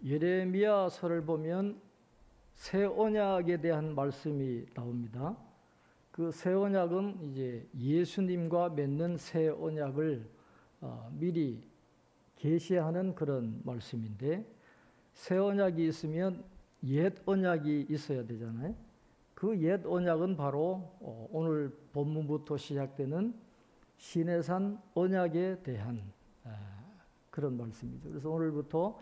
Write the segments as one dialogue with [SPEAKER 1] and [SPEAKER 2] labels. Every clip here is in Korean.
[SPEAKER 1] 예레미야서를 보면 새 언약에 대한 말씀이 나옵니다. 그 새 언약은 이제 예수님과 맺는 새 언약을 미리 계시하는 그런 말씀인데, 새 언약이 있으면 옛 언약이 있어야 되잖아요. 그 옛 언약은 바로 오늘 본문부터 시작되는 시내산 언약에 대한 그런 말씀이죠. 그래서 오늘부터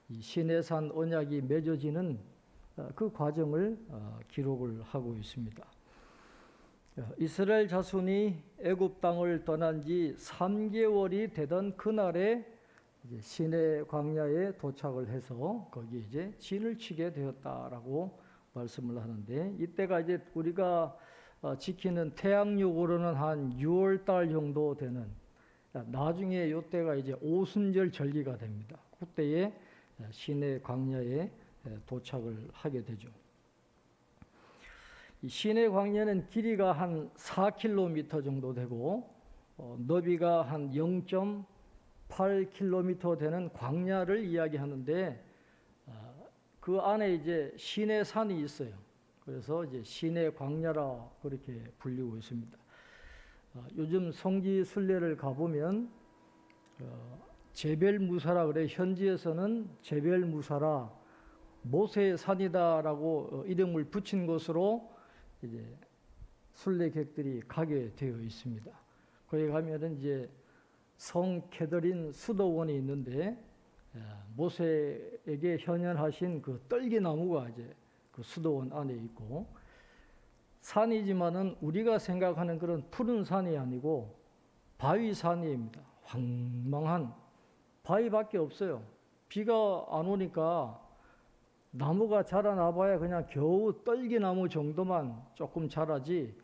[SPEAKER 1] 이 시내산 언약이 맺어지는 그 과정을 기록을 하고 있습니다. 이스라엘 자손이 애굽 땅을 떠난 지 3개월이 되던 그날에 이제 시내 광야에 도착을 해서 거기 이제 진을 치게 되었다라고 말씀을 하는데, 이때가 이제 우리가 지키는 태양력으로는 한 6월 달 정도 되는, 나중에 이때가 이제 오순절 절기가 됩니다. 그때에 시내 광야에 도착을 하게 되죠. 이 시내 광야는 길이가 한 4km 정도 되고 너비가 한 0.8km 되는 광야를 이야기하는데, 그 안에 이제 시내산이 있어요. 그래서 이제 시내 광야라 그렇게 불리고 있습니다. 요즘 성지 순례를 가보면 제벨 무사라 그래. 현지에서는 제벨 무사라, 모세의 산이다라고 이름을 붙인 곳으로 이제 순례객들이 가게 되어 있습니다. 거기 가면은 이제 성 캐더린 수도원이 있는데, 모세에게 현현하신 그 떨기나무가 이제 그 수도원 안에 있고, 산이지만은 우리가 생각하는 그런 푸른 산이 아니고 바위산입니다. 황망한 바위밖에 없어요. 비가 안 오니까 나무가 자라나봐야 그냥 겨우 떨기나무 정도만 조금 자라지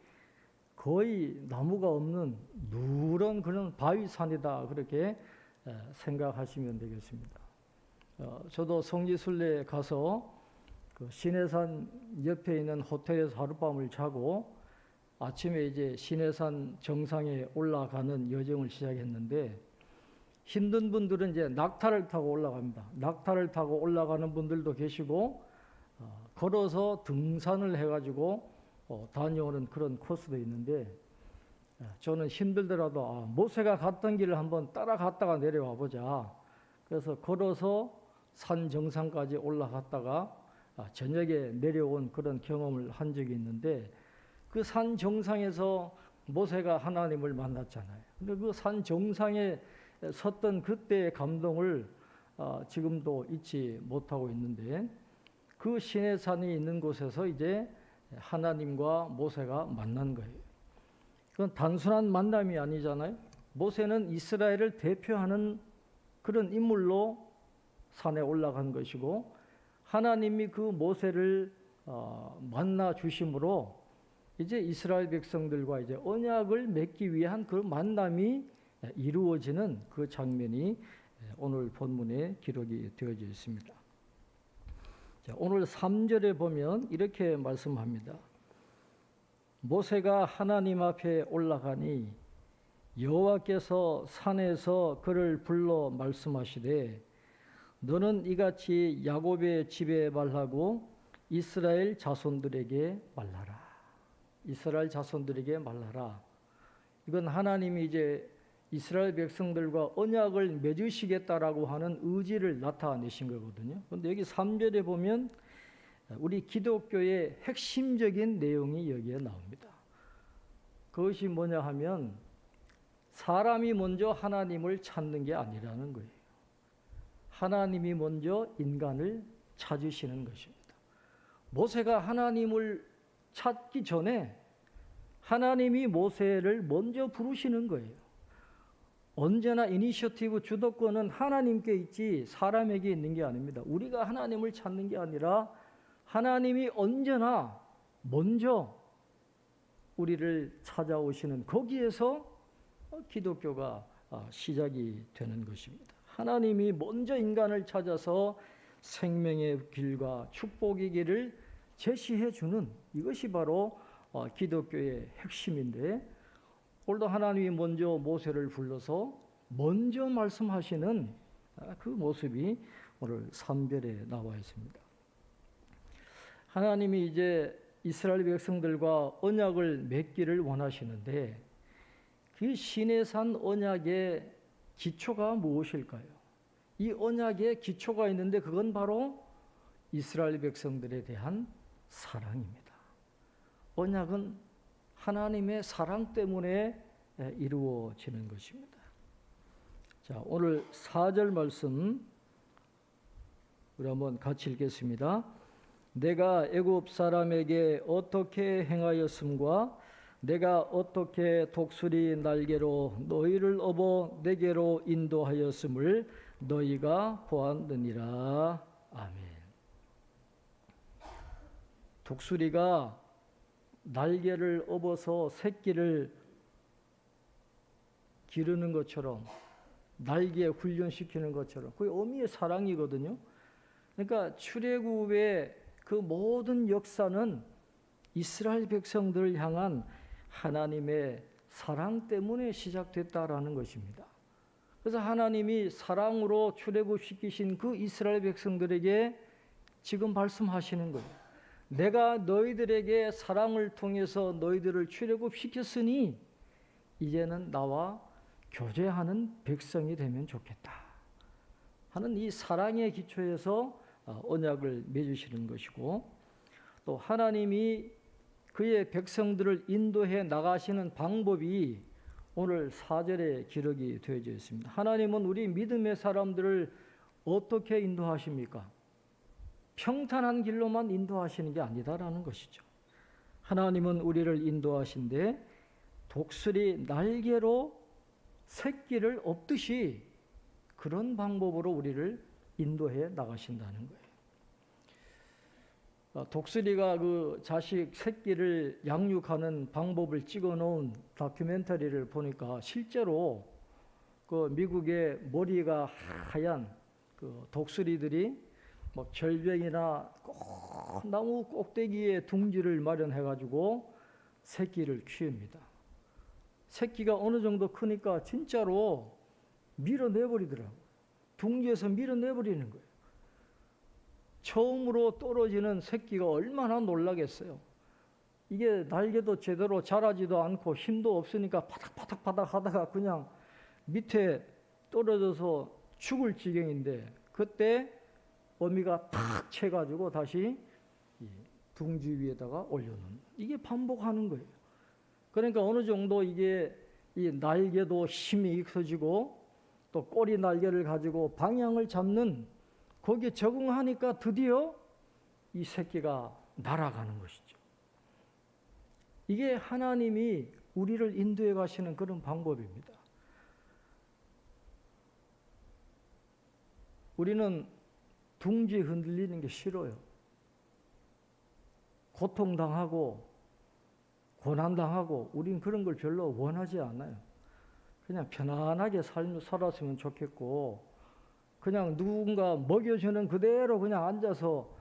[SPEAKER 1] 거의 나무가 없는 누런 그런 바위산이다, 그렇게 생각하시면 되겠습니다. 저도 성지순례에 가서 그 시내산 옆에 있는 호텔에서 하룻밤을 자고 아침에 이제 시내산 정상에 올라가는 여정을 시작했는데, 힘든 분들은 이제 낙타를 타고 올라갑니다. 낙타를 타고 올라가는 분들도 계시고 걸어서 등산을 해가지고 다녀오는 그런 코스도 있는데, 저는 힘들더라도 모세가 갔던 길을 한번 따라갔다가 내려와 보자. 그래서 걸어서 산 정상까지 올라갔다가 저녁에 내려온 그런 경험을 한 적이 있는데, 그 산 정상에서 모세가 하나님을 만났잖아요. 근데 그 산 정상에 섰던 그때의 감동을 지금도 잊지 못하고 있는데, 그 시내산이 있는 곳에서 이제 하나님과 모세가 만난 거예요. 그건 단순한 만남이 아니잖아요. 모세는 이스라엘을 대표하는 그런 인물로 산에 올라간 것이고, 하나님이 그 모세를 만나 주심으로 이제 이스라엘 백성들과 이제 언약을 맺기 위한 그 만남이 이루어지는 그 장면이 오늘 본문에 기록이 되어져 있습니다. 자, 오늘 3절에 보면 이렇게 말씀합니다. 모세가 하나님 앞에 올라가니 여호와께서 산에서 그를 불러 말씀하시되, 너는 이같이 야곱의 집에 말하고 이스라엘 자손들에게 말하라. 이스라엘 자손들에게 말하라. 이건 하나님이 이제 이스라엘 백성들과 언약을 맺으시겠다라고 하는 의지를 나타내신 거거든요. 그런데 여기 3절에 보면 우리 기독교의 핵심적인 내용이 여기에 나옵니다. 그것이 뭐냐 하면, 사람이 먼저 하나님을 찾는 게 아니라는 거예요. 하나님이 먼저 인간을 찾으시는 것입니다. 모세가 하나님을 찾기 전에 하나님이 모세를 먼저 부르시는 거예요. 언제나 이니셔티브, 주도권은 하나님께 있지 사람에게 있는 게 아닙니다. 우리가 하나님을 찾는 게 아니라 하나님이 언제나 먼저 우리를 찾아오시는, 거기에서 기독교가 시작이 되는 것입니다. 하나님이 먼저 인간을 찾아서 생명의 길과 축복의 길을 제시해 주는, 이것이 바로 기독교의 핵심인데, 오늘도 하나님이 먼저 모세를 불러서 먼저 말씀하시는 그 모습이 오늘 3절에 나와 있습니다. 하나님이 이제 이스라엘 백성들과 언약을 맺기를 원하시는데 그 시내산 언약의 기초가 무엇일까요? 이 언약의 기초가 있는데 그건 바로 이스라엘 백성들에 대한 사랑입니다. 언약은 하나님의 사랑 때문에 이루어지는 것입니다. 자, 오늘 4절 말씀 우리 한번 같이 읽겠습니다. 내가 애굽 사람에게 어떻게 행하였음과 내가 어떻게 독수리 날개로 너희를 업어 내게로 인도하였음을 너희가 보았느니라. 아멘. 독수리가 날개를 업어서 새끼를 기르는 것처럼 날개 훈련시키는 것처럼 그게 어미의 사랑이거든요. 그러니까 출애굽의 그 모든 역사는 이스라엘 백성들을 향한 하나님의 사랑 때문에 시작됐다라는 것입니다. 그래서 하나님이 사랑으로 출애굽시키신 그 이스라엘 백성들에게 지금 말씀하시는 거예요. 내가 너희들에게 사랑을 통해서 너희들을 출애굽시켰으니 이제는 나와 교제하는 백성이 되면 좋겠다 하는 이 사랑의 기초에서 언약을 맺으시는 것이고, 또 하나님이 그의 백성들을 인도해 나가시는 방법이 오늘 4절에 기록이 되어져 있습니다. 하나님은 우리 믿음의 사람들을 어떻게 인도하십니까? 평탄한 길로만 인도하시는 게 아니다라는 것이죠. 하나님은 우리를 인도하신데 독수리 날개로 새끼를 업듯이 그런 방법으로 우리를 인도해 나가신다는 거예요. 독수리가 그 자식 새끼를 양육하는 방법을 찍어 놓은 다큐멘터리를 보니까 실제로 그 미국의 머리가 하얀 그 독수리들이 뭐 절벽이나 나무 꼭대기에 둥지를 마련해 가지고 새끼를 키웁니다. 새끼가 어느 정도 크니까 진짜로 밀어내버리더라고요. 둥지에서 밀어내버리는 거예요. 처음으로 떨어지는 새끼가 얼마나 놀라겠어요. 이게 날개도 제대로 자라지도 않고 힘도 없으니까 파닥파닥 하다가 그냥 밑에 떨어져서 죽을 지경인데 그때 어미가 탁 채가지고 다시 둥지 위에다가 올려놓는, 이게 반복하는 거예요. 그러니까 어느 정도 이게 이 날개도 힘이 익혀지고 또 꼬리 날개를 가지고 방향을 잡는 거기에 적응하니까 드디어 이 새끼가 날아가는 것이죠. 이게 하나님이 우리를 인도해 가시는 그런 방법입니다. 우리는 둥지 흔들리는 게 싫어요. 고통당하고 고난당하고 우린 그런 걸 별로 원하지 않아요. 그냥 편안하게 살았으면 좋겠고 그냥 누군가 먹여주는 그대로 그냥 앉아서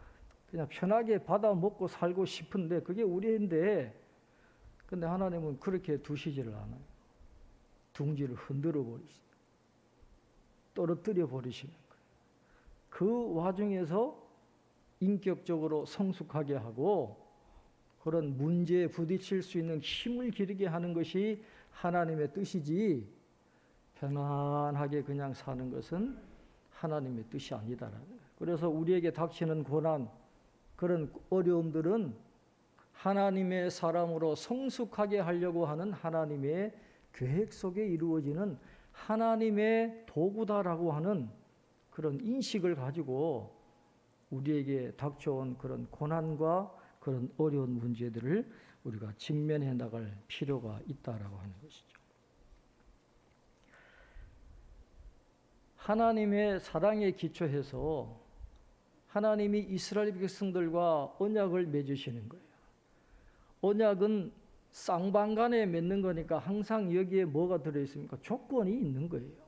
[SPEAKER 1] 그냥 편하게 받아 먹고 살고 싶은데 그게 우리인데, 근데 하나님은 그렇게 두시지를 않아요. 둥지를 흔들어 버리시고 떨어뜨려 버리시는 거예요. 그 와중에서 인격적으로 성숙하게 하고 그런 문제에 부딪힐 수 있는 힘을 기르게 하는 것이 하나님의 뜻이지, 편안하게 그냥 사는 것은 하나님의 뜻이 아니다라는 거예요. 그래서 우리에게 닥치는 고난, 그런 어려움들은 하나님의 사람으로 성숙하게 하려고 하는 하나님의 계획 속에 이루어지는 하나님의 도구다라고 하는 그런 인식을 가지고 우리에게 닥쳐온 그런 고난과 그런 어려운 문제들을 우리가 직면해 나갈 필요가 있다라고 하는 것이죠. 하나님의 사랑에 기초해서 하나님이 이스라엘 백성들과 언약을 맺으시는 거예요. 언약은 쌍방간에 맺는 거니까 항상 여기에 뭐가 들어있습니까? 조건이 있는 거예요.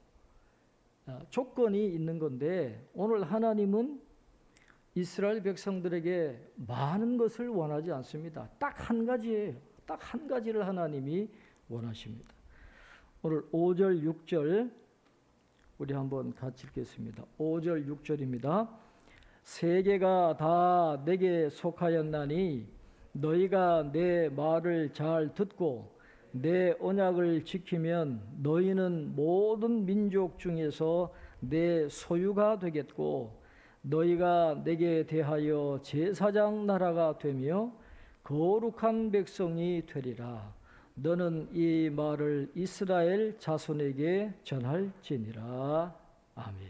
[SPEAKER 1] 조건이 있는 건데 오늘 하나님은 이스라엘 백성들에게 많은 것을 원하지 않습니다. 딱 한 가지예요. 딱 한 가지를 하나님이 원하십니다. 오늘 5절, 6절 우리 한번 같이 읽겠습니다. 5절 6절입니다. 세계가 다 내게 속하였나니 너희가 내 말을 잘 듣고 내 언약을 지키면 너희는 모든 민족 중에서 내 소유가 되겠고 너희가 내게 대하여 제사장 나라가 되며 거룩한 백성이 되리라. 너는 이 말을 이스라엘 자손에게 전할지니라. 아멘.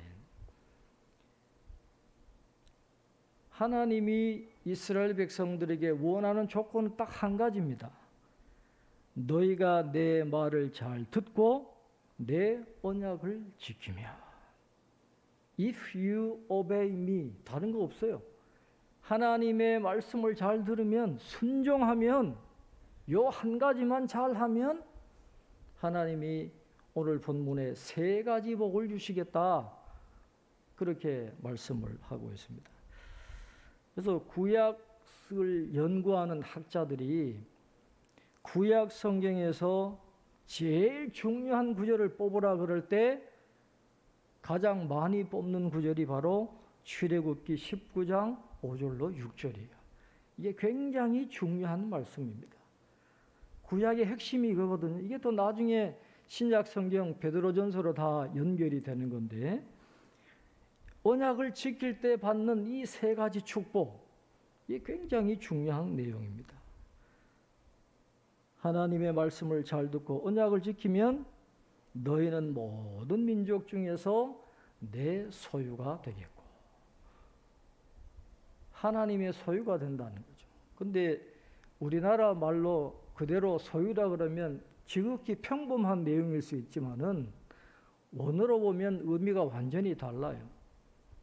[SPEAKER 1] 하나님이 이스라엘 백성들에게 원하는 조건은 딱 한 가지입니다. 너희가 내 말을 잘 듣고 내 언약을 지키며. If you obey me. 다른 거 없어요. 하나님의 말씀을 잘 들으면, 순종하면, 요 한 가지만 잘하면 하나님이 오늘 본문에 세 가지 복을 주시겠다. 그렇게 말씀을 하고 있습니다. 그래서 구약을 연구하는 학자들이 구약 성경에서 제일 중요한 구절을 뽑으라 그럴 때 가장 많이 뽑는 구절이 바로 출애굽기 19장 5절로 6절이에요. 이게 굉장히 중요한 말씀입니다. 구약의 핵심이 이거거든요. 이게 또 나중에 신약 성경 베드로전서로 다 연결이 되는 건데, 언약을 지킬 때 받는 이 세 가지 축복, 이게 굉장히 중요한 내용입니다. 하나님의 말씀을 잘 듣고 언약을 지키면 너희는 모든 민족 중에서 내 소유가 되겠고, 하나님의 소유가 된다는 거죠. 근데 우리나라 말로 그대로 소유라 그러면 지극히 평범한 내용일 수 있지만은 원어로 보면 의미가 완전히 달라요.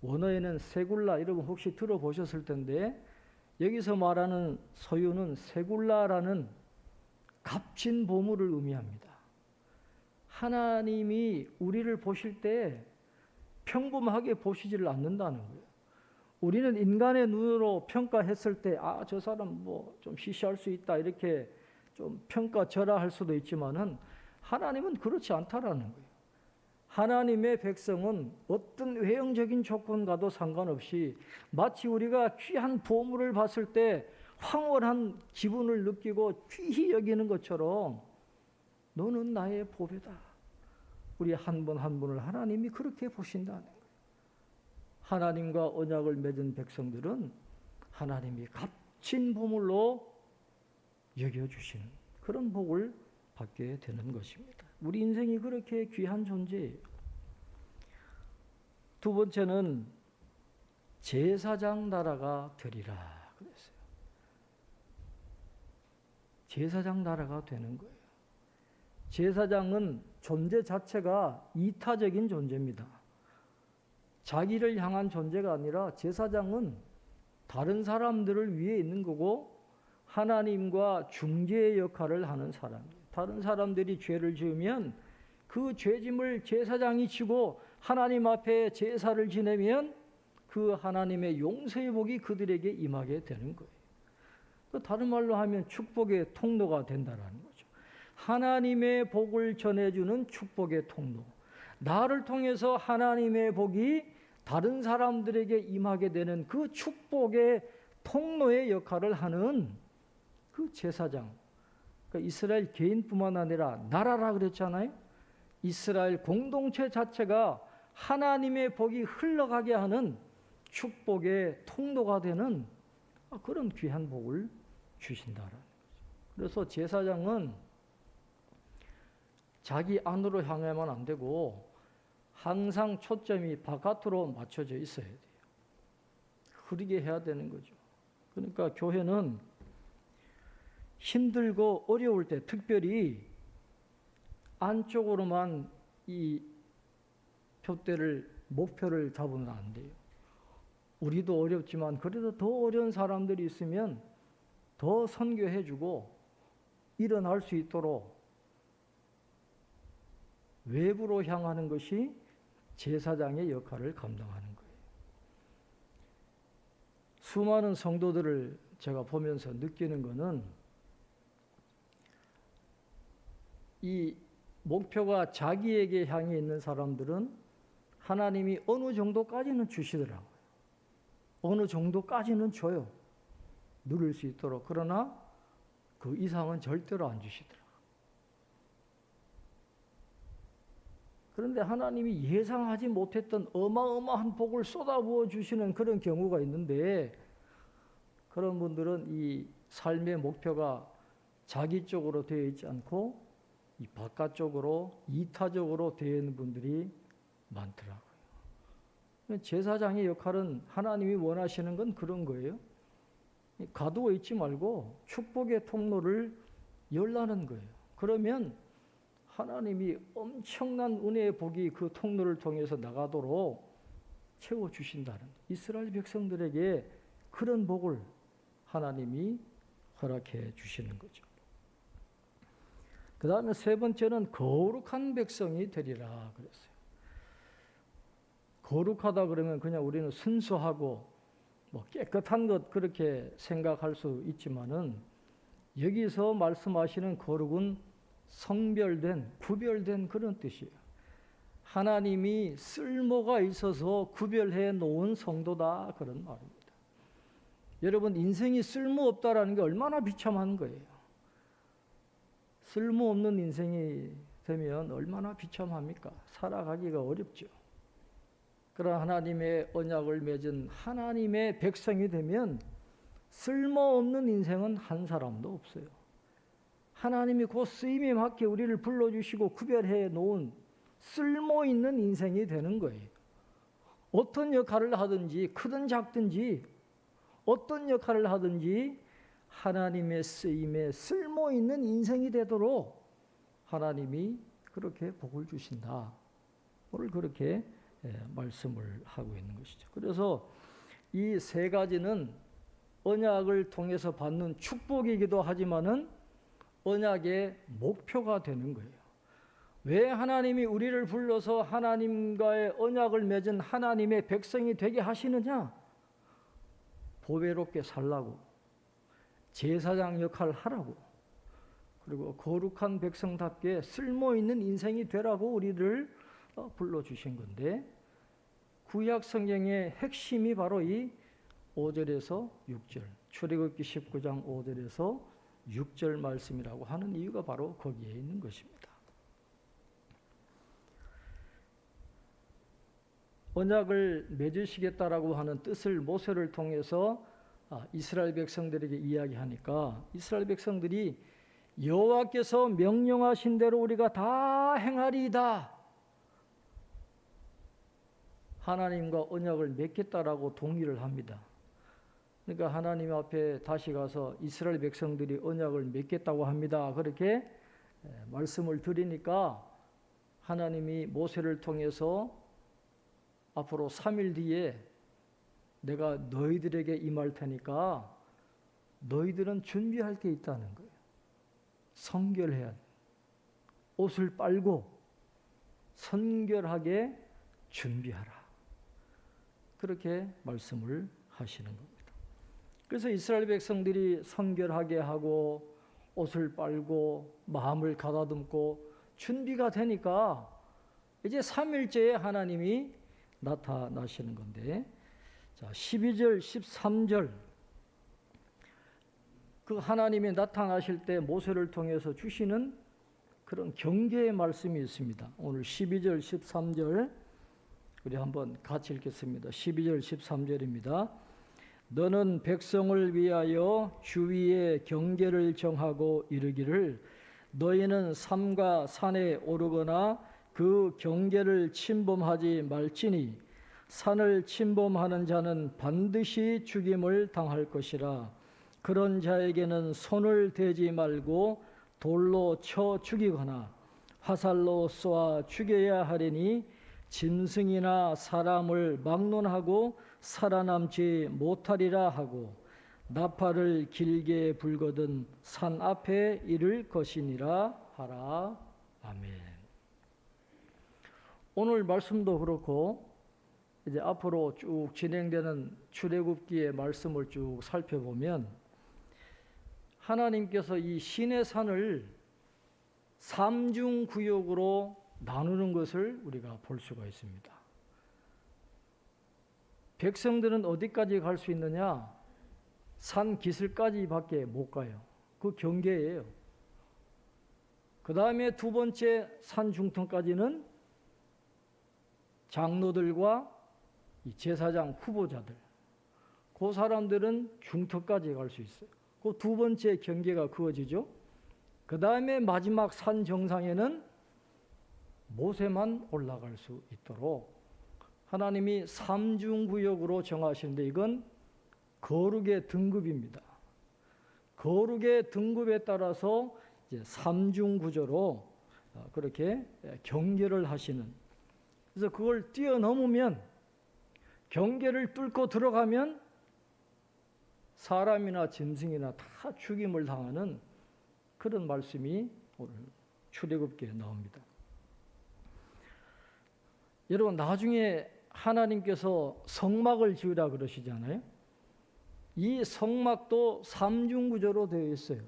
[SPEAKER 1] 원어에는 세굴라, 여러분 혹시 들어보셨을 텐데, 여기서 말하는 소유는 세굴라라는 값진 보물을 의미합니다. 하나님이 우리를 보실 때 평범하게 보시지를 않는다는 거예요. 우리는 인간의 눈으로 평가했을 때, 저 사람 뭐 좀 시시할 수 있다, 이렇게 좀 평가절하할 수도 있지만은 하나님은 그렇지 않다라는 거예요. 하나님의 백성은 어떤 외형적인 조건과도 상관없이 마치 우리가 귀한 보물을 봤을 때 황홀한 기분을 느끼고 귀히 여기는 것처럼 너는 나의 보배다. 우리 한 분 한 분을 하나님이 그렇게 보신다는 거예요. 하나님과 언약을 맺은 백성들은 하나님이 값진 보물로 여겨주시는 그런 복을 받게 되는 것입니다. 우리 인생이 그렇게 귀한 존재예요. 두 번째는 제사장 나라가 되리라 그랬어요. 제사장 나라가 되는 거예요. 제사장은 존재 자체가 이타적인 존재입니다. 자기를 향한 존재가 아니라 제사장은 다른 사람들을 위해 있는 거고 하나님과 중재의 역할을 하는 사람이에요. 다른 사람들이 죄를 지으면 그 죄짐을 제사장이 지고 하나님 앞에 제사를 지내면 그 하나님의 용서의 복이 그들에게 임하게 되는 거예요. 다른 말로 하면 축복의 통로가 된다는 거죠. 하나님의 복을 전해주는 축복의 통로. 나를 통해서 하나님의 복이 다른 사람들에게 임하게 되는 그 축복의 통로의 역할을 하는 그 제사장. 그러니까 이스라엘 개인뿐만 아니라 나라라 그랬잖아요. 이스라엘 공동체 자체가 하나님의 복이 흘러가게 하는 축복의 통로가 되는 그런 귀한 복을 주신다라는 거죠. 그래서 제사장은 자기 안으로 향하면 안 되고 항상 초점이 바깥으로 맞춰져 있어야 돼요. 흐리게 해야 되는 거죠. 그러니까 교회는 힘들고 어려울 때 특별히 안쪽으로만 이 목표를 잡으면 안 돼요. 우리도 어렵지만 그래도 더 어려운 사람들이 있으면 더 선교해주고 일어날 수 있도록 외부로 향하는 것이 제사장의 역할을 감당하는 거예요. 수많은 성도들을 제가 보면서 느끼는 것은 이 목표가 자기에게 향해 있는 사람들은 하나님이 어느 정도까지는 주시더라고요. 어느 정도까지는 줘요. 누릴 수 있도록. 그러나 그 이상은 절대로 안 주시더라고요. 그런데 하나님이 예상하지 못했던 어마어마한 복을 쏟아부어 주시는 그런 경우가 있는데, 그런 분들은 이 삶의 목표가 자기 쪽으로 되어 있지 않고 이 바깥쪽으로 이타적으로 되어 있는 분들이 많더라고요. 제사장의 역할은 하나님이 원하시는 건 그런 거예요. 가두어 있지 말고 축복의 통로를 열라는 거예요. 그러면 하나님이 엄청난 은혜의 복이 그 통로를 통해서 나가도록 채워주신다는, 이스라엘 백성들에게 그런 복을 하나님이 허락해 주시는 거죠. 그 다음에 세 번째는 거룩한 백성이 되리라 그랬어요. 거룩하다 그러면 그냥 우리는 순수하고 깨끗한 것 그렇게 생각할 수 있지만은, 여기서 말씀하시는 거룩은 성별된, 구별된 그런 뜻이에요. 하나님이 쓸모가 있어서 구별해 놓은 성도다 그런 말입니다. 여러분, 인생이 쓸모없다라는 게 얼마나 비참한 거예요. 쓸모없는 인생이 되면 얼마나 비참합니까? 살아가기가 어렵죠. 그러나 하나님의 언약을 맺은 하나님의 백성이 되면 쓸모없는 인생은 한 사람도 없어요. 하나님이 그 쓰임에 맞게 우리를 불러주시고 구별해 놓은 쓸모있는 인생이 되는 거예요. 어떤 역할을 하든지, 크든 작든지 어떤 역할을 하든지 하나님의 쓰임에 쓸모있는 인생이 되도록 하나님이 그렇게 복을 주신다. 오늘 그렇게 말씀을 하고 있는 것이죠. 그래서 이 세 가지는 언약을 통해서 받는 축복이기도 하지만은 언약의 목표가 되는 거예요. 왜 하나님이 우리를 불러서 하나님과의 언약을 맺은 하나님의 백성이 되게 하시느냐? 보배롭게 살라고, 제사장 역할을 하라고, 그리고 거룩한 백성답게 쓸모있는 인생이 되라고 우리를 불러주신 건데, 구약 성경의 핵심이 바로 이 5절에서 6절, 출애굽기 19장 5절에서 6절 말씀이라고 하는 이유가 바로 거기에 있는 것입니다. 언약을 맺으시겠다라고 하는 뜻을 모세를 통해서 이스라엘 백성들에게 이야기하니까, 이스라엘 백성들이 여호와께서 명령하신 대로 우리가 다 행하리이다, 하나님과 언약을 맺겠다라고 동의를 합니다. 그러니까 하나님 앞에 다시 가서 이스라엘 백성들이 언약을 맺겠다고 합니다, 그렇게 말씀을 드리니까 하나님이 모세를 통해서 앞으로 3일 뒤에 내가 너희들에게 임할 테니까 너희들은 준비할 게 있다는 거예요. 성결해야 돼. 옷을 빨고 선결하게 준비하라, 그렇게 말씀을 하시는 겁니다. 그래서 이스라엘 백성들이 선결하게 하고 옷을 빨고 마음을 가다듬고 준비가 되니까 이제 3일째에 하나님이 나타나시는 건데, 자 12절 13절 그 하나님이 나타나실 때 모세를 통해서 주시는 그런 경계의 말씀이 있습니다. 오늘 12절 13절 우리 한번 같이 읽겠습니다. 12절 13절입니다. 너는 백성을 위하여 주위에 경계를 정하고 이르기를, 너희는 산과 산에 오르거나 그 경계를 침범하지 말지니 산을 침범하는 자는 반드시 죽임을 당할 것이라. 그런 자에게는 손을 대지 말고 돌로 쳐 죽이거나 화살로 쏘아 죽여야 하리니 짐승이나 사람을 막론하고 살아남지 못하리라 하고, 나팔을 길게 불거든 산 앞에 이를 것이니라 하라. 아멘. 오늘 말씀도 그렇고 이제 앞으로 쭉 진행되는 출애굽기의 말씀을 쭉 살펴보면 하나님께서 이 시내산을 삼중구역으로 나누는 것을 우리가 볼 수가 있습니다. 백성들은 어디까지 갈 수 있느냐? 산 기슭까지밖에 못 가요. 그 경계예요. 그 다음에 두 번째 산 중턱까지는 장로들과 이 제사장 후보자들, 그 사람들은 중턱까지 갈 수 있어요. 그 두 번째 경계가 그어지죠. 그 다음에 마지막 산 정상에는 모세만 올라갈 수 있도록 하나님이 삼중구역으로 정하시는데, 이건 거룩의 등급입니다. 거룩의 등급에 따라서 이제 삼중구조로 그렇게 경계를 하시는, 그래서 그걸 뛰어넘으면, 경계를 뚫고 들어가면 사람이나 짐승이나 다 죽임을 당하는 그런 말씀이 오늘 출애굽기에 나옵니다. 여러분, 나중에 하나님께서 성막을 지으라 그러시잖아요. 이 성막도 삼중구조로 되어 있어요.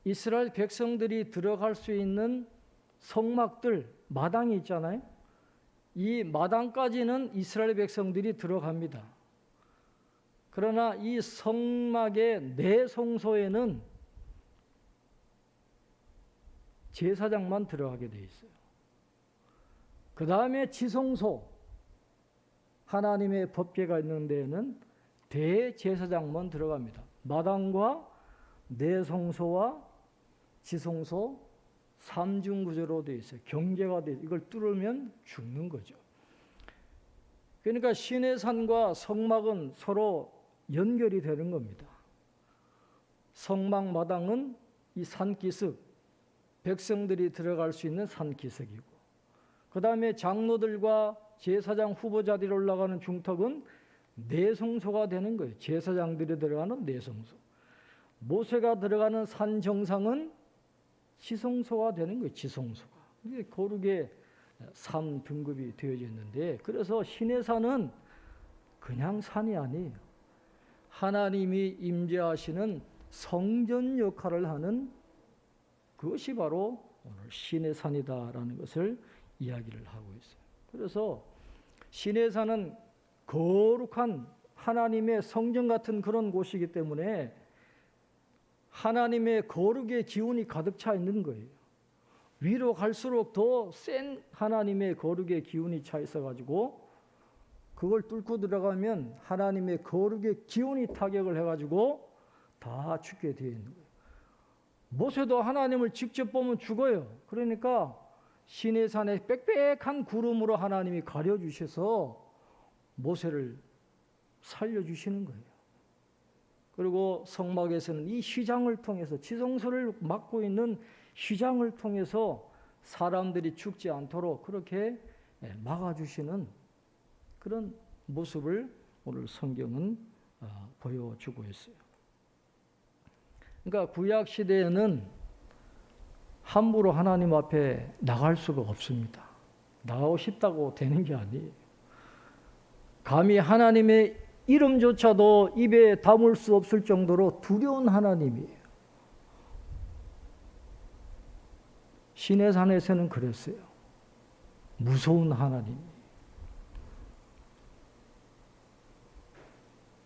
[SPEAKER 1] 이스라엘 백성들이 들어갈 수 있는 성막들, 마당이 있잖아요. 이 마당까지는 이스라엘 백성들이 들어갑니다. 그러나 이 성막의 내성소에는 제사장만 들어가게 되어 있어요. 그 다음에 지성소, 하나님의 법궤가 있는 데에는 대제사장만 들어갑니다. 마당과 내성소와 지성소 삼중구조로 되어 있어요. 경계가 되어 있어요. 이걸 뚫으면 죽는 거죠. 그러니까 시내산과 성막은 서로 연결이 되는 겁니다. 성막 마당은 이 산기슭, 백성들이 들어갈 수 있는 산기슭이고, 그 다음에 장로들과 제사장 후보자들이 올라가는 중턱은 내성소가 되는 거예요. 제사장들이 들어가는 내성소. 모세가 들어가는 산 정상은 지성소가 되는 거예요. 지성소가. 이게 거룩의 3등급이 되어져 있는데, 그래서 시내산은 그냥 산이 아니에요. 하나님이 임재하시는 성전 역할을 하는 그것이 바로 오늘 시내산이다라는 것을 이야기를 하고 있어요. 그래서 시내산은 거룩한 하나님의 성전 같은 그런 곳이기 때문에 하나님의 거룩의 기운이 가득 차 있는 거예요. 위로 갈수록 더 센 하나님의 거룩의 기운이 차 있어가지고 그걸 뚫고 들어가면 하나님의 거룩의 기운이 타격을 해가지고 다 죽게 되어 있는 거예요. 모세도 하나님을 직접 보면 죽어요. 그러니까 시내산에 빽빽한 구름으로 하나님이 가려주셔서 모세를 살려주시는 거예요. 그리고 성막에서는 이 휘장을 통해서, 지성소를 막고 있는 휘장을 통해서 사람들이 죽지 않도록 그렇게 막아주시는 그런 모습을 오늘 성경은 보여주고 있어요. 그러니까 구약 시대에는 함부로 하나님 앞에 나갈 수가 없습니다. 나가고 싶다고 되는 게 아니에요. 감히 하나님의 이름조차도 입에 담을 수 없을 정도로 두려운 하나님이에요. 시내산에서는 그랬어요. 무서운 하나님.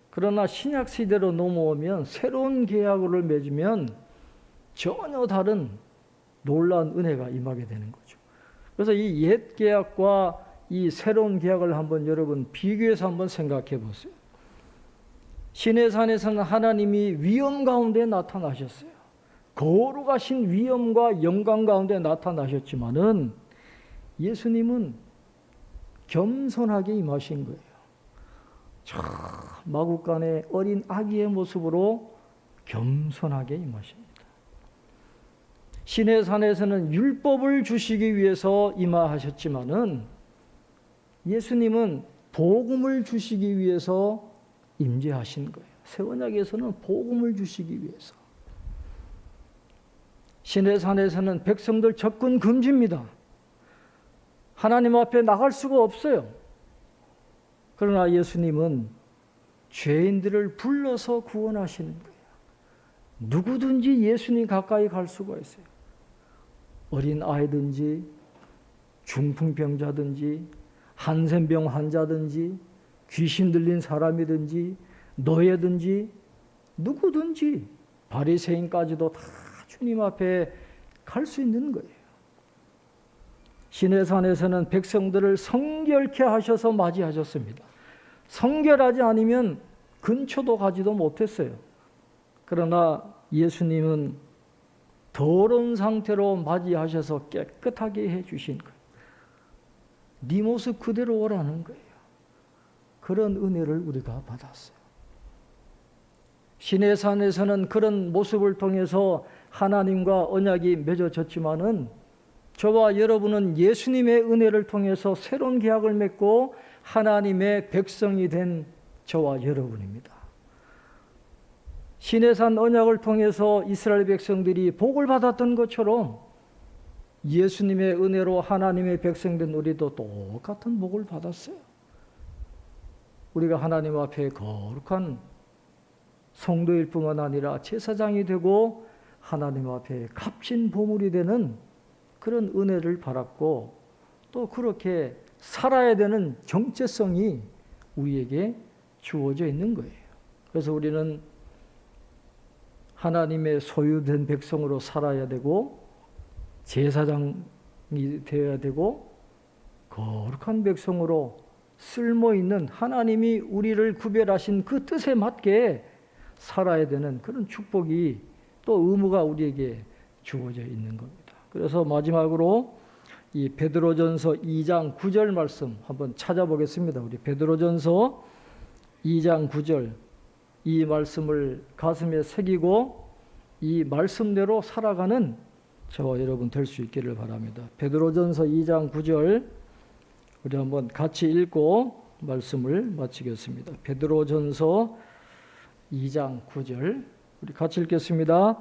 [SPEAKER 1] 그러나 신약 시대로 넘어오면, 새로운 계약을 맺으면 전혀 다른 놀라운 은혜가 임하게 되는 거죠. 그래서 이 옛 계약과 이 새로운 계약을 한번 여러분 비교해서 한번 생각해 보세요. 시내산에서는 하나님이 위엄 가운데 나타나셨어요. 거룩하신 위엄과 영광 가운데 나타나셨지만은 예수님은 겸손하게 임하신 거예요. 저 마구간의 어린 아기의 모습으로 겸손하게 임하십니다. 시내산에서는 율법을 주시기 위해서 임하셨지만은 예수님은 복음을 주시기 위해서 임재하신 거예요. 새 언약에서는 복음을 주시기 위해서. 시내산에서는 백성들 접근 금지입니다. 하나님 앞에 나갈 수가 없어요. 그러나 예수님은 죄인들을 불러서 구원하시는 거예요. 누구든지 예수님 가까이 갈 수가 있어요. 어린 아이든지 중풍병자든지 한센병 환자든지 귀신 들린 사람이든지 노예든지 누구든지 바리새인까지도 다 주님 앞에 갈 수 있는 거예요. 시내산에서는 백성들을 성결케 하셔서 맞이하셨습니다. 성결하지 않으면 근처도 가지도 못했어요. 그러나 예수님은 더러운 상태로 맞이하셔서 깨끗하게 해주신 거예요. 네 모습 그대로 오라는 거예요. 그런 은혜를 우리가 받았어요. 시내산에서는 그런 모습을 통해서 하나님과 언약이 맺어졌지만은 저와 여러분은 예수님의 은혜를 통해서 새로운 계약을 맺고 하나님의 백성이 된 저와 여러분입니다. 시내산 언약을 통해서 이스라엘 백성들이 복을 받았던 것처럼 예수님의 은혜로 하나님의 백성 된 우리도 똑같은 복을 받았어요. 우리가 하나님 앞에 거룩한 성도일 뿐만 아니라 제사장이 되고 하나님 앞에 값진 보물이 되는 그런 은혜를 받았고 또 그렇게 살아야 되는 정체성이 우리에게 주어져 있는 거예요. 그래서 우리는 하나님의 소유된 백성으로 살아야 되고 제사장이 되어야 되고 거룩한 백성으로 쓸모있는 하나님이 우리를 구별하신 그 뜻에 맞게 살아야 되는 그런 축복이 또 의무가 우리에게 주어져 있는 겁니다. 그래서 마지막으로 이 베드로전서 2장 9절 말씀 한번 찾아보겠습니다. 우리 베드로전서 2장 9절 이 말씀을 가슴에 새기고 이 말씀대로 살아가는 저와 여러분 될 수 있기를 바랍니다. 베드로전서 2장 9절 우리 한번 같이 읽고 말씀을 마치겠습니다. 베드로전서 2장 9절 우리 같이 읽겠습니다.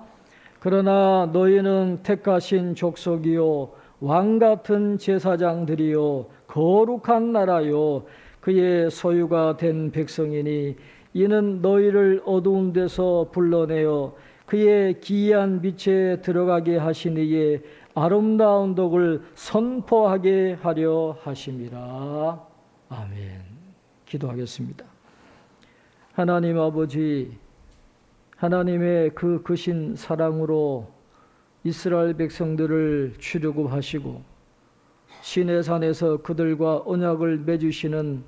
[SPEAKER 1] 그러나 너희는 택하신 족속이요 왕같은 제사장들이요 거룩한 나라요 그의 소유가 된 백성이니 이는 너희를 어두운 데서 불러내어 그의 기이한 빛에 들어가게 하신 이의 아름다운 덕을 선포하게 하려 하심이라. 아멘. 기도하겠습니다. 하나님 아버지, 하나님의 그 크신 사랑으로 이스라엘 백성들을 출애굽하시고 시내산에서 그들과 언약을 맺으시는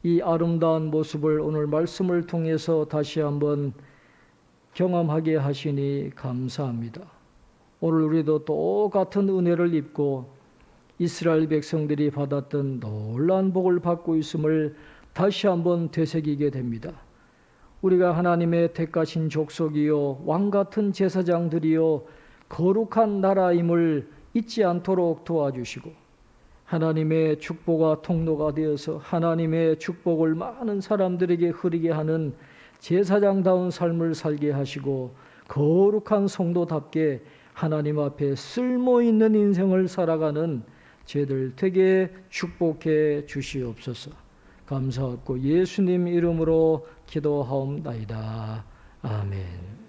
[SPEAKER 1] 이 아름다운 모습을 오늘 말씀을 통해서 다시 한번 경험하게 하시니 감사합니다. 오늘 우리도 똑같은 은혜를 입고 이스라엘 백성들이 받았던 놀라운 복을 받고 있음을 다시 한번 되새기게 됩니다. 우리가 하나님의 택하신 족속이요 왕같은 제사장들이요 거룩한 나라임을 잊지 않도록 도와주시고 하나님의 축복과 통로가 되어서 하나님의 축복을 많은 사람들에게 흐리게 하는 제사장다운 삶을 살게 하시고 거룩한 성도답게 하나님 앞에 쓸모있는 인생을 살아가는 저희들 되게 축복해 주시옵소서. 감사하고 예수님 이름으로 기도하옵나이다. 아멘.